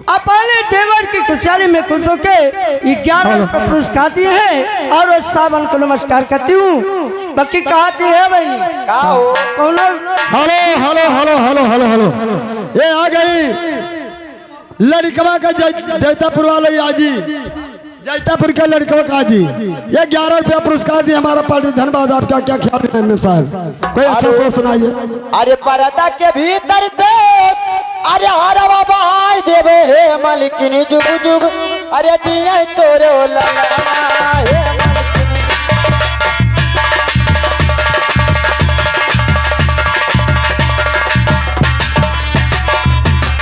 अपने देवर की खुशहाली में खुश होके 11 को पुरस्कार दिए हैं और उस सावन को नमस्कार करती हूँ। बाकी कहती है भाई कौन? Hello hello hello hello hello hello, ये आ गई लड़कवा का जैतापुर वाले आजी, जैतापुर के लड़कों का जी, ये 11 रुपया पुरस्कार दिया हमारा पार्टी। धन्यवाद। आपका क्या ख्याल है मेम साहब? कोई अच्छा सोच सुनाइए। अरे पर्दा के भीतर देख, अरे हरवा बहाई देवे हे मालिकिनी जुग जुग, अरे जिया तोरो ललना हे मालिकिनी।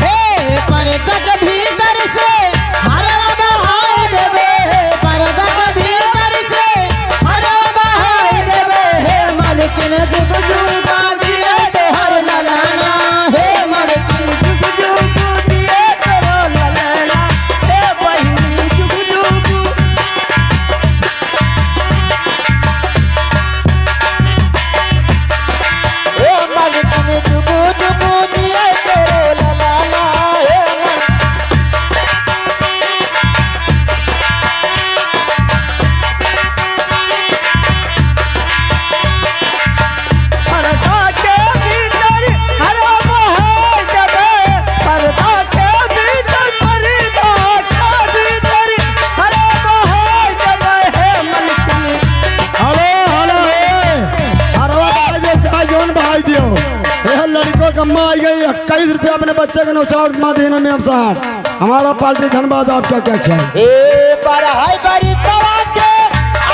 हे पर्दा के भीतर से हरवा बहाई देवे, पर्दा के भीतर से हरवा बहाई देवे हे मालिकिनी जुग जुग, जिया तोहर ललना हे मालिकिनी जुग जुग, जिया तोरो ललना हे बहिनी जुग जुग। हे मालिकिनी जुग जुग, जिया तोरो ललना हे मालिकिनी। पर्दा के भीतर हरवा बहाई देवे, पर्दा के भीतर, पर्दा के भीतर हरवा बहाई देवे हे मालिकिनी। हेलो हेलो, हरवा भाई दे चाहे जोन भाई दियो। यह लड़कों का माँ आई गई 21 रुपया अपने बच्चे के नौचार माँ देने में। हम साहब हमारा पार्टी। धन्यवाद। आपका क्या ख्याल? ए बरहाई बरी तवा के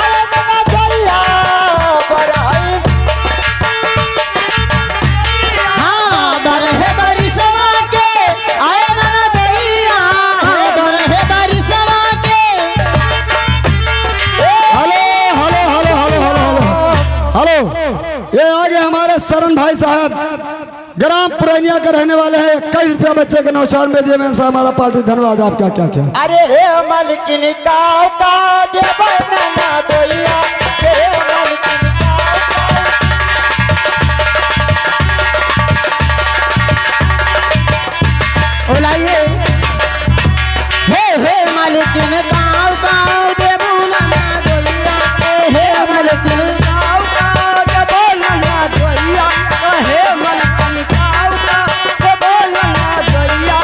आए ना जइया बरहाई। हाँ बरहे बरिसवा के आए मन दैया, बरहे बरिसवा के। Hello hello hello hello hello hello, ये आगे हमारे शरण भाई साहब ग्राम पुरैनिया के रहने वाले हैं। 21 रुपया बच्चे के नौचार में दिए मैम साहब हमारा पार्टी। धन्यवाद। आपका क्या क्या? अरे हे मालिकिनी काव का देव ना दोइया, हे मालिकिनी काव का। ओलाइए हे मालिकिन गाँव गाँव देबू ना दोइया के, हे मालिकिन काऊ का देबो ना दोइया, हे मालिकिनी काऊ का देबो ना दोइया।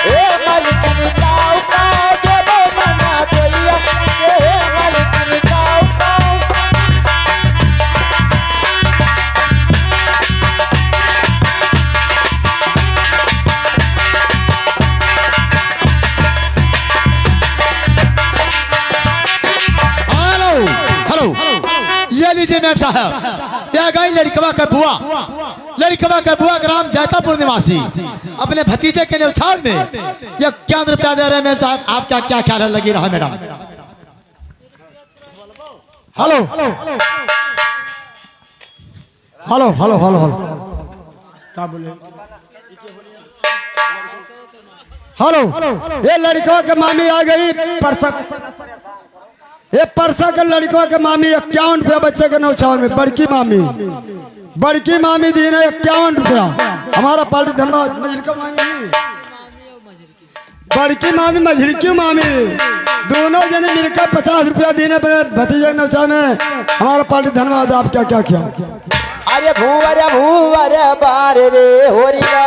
हे मालिकिनी काव का देव ना दोइया, हे मालिकिनी काव का। हेलो हेलो, ये लीजिए मैम साहब, यह गई लड़कवा का बुआ, लड़कवा का बुआ ग्राम जैतापुर निवासी अपने भतीजे के न्यौछावर में यह 51 रुपया दे रहे हैं मैम साहब। आपका क्या ख्याल है? लगी रहा madam. Hello hello hello hello hello, क्या बोले? हेलो, ये लड़कवा के मामी आ गई परसा, ये परसा के लड़कवा के मामी 51 रुपया बच्चे के नौछावर में। बड़की मामी दी ने 51 रुपया हमारा पार्टी। धन्यवाद। मझिलका मामी, बड़की मामी मझिलकी मामी दोनों जने मिलकर 50 रुपया देने पर भतीजे के नौछावर में हमारा पार्टी। धन्यवाद। आपका क्या ख्याल? अरे भूवर भूवर बार रे होरिया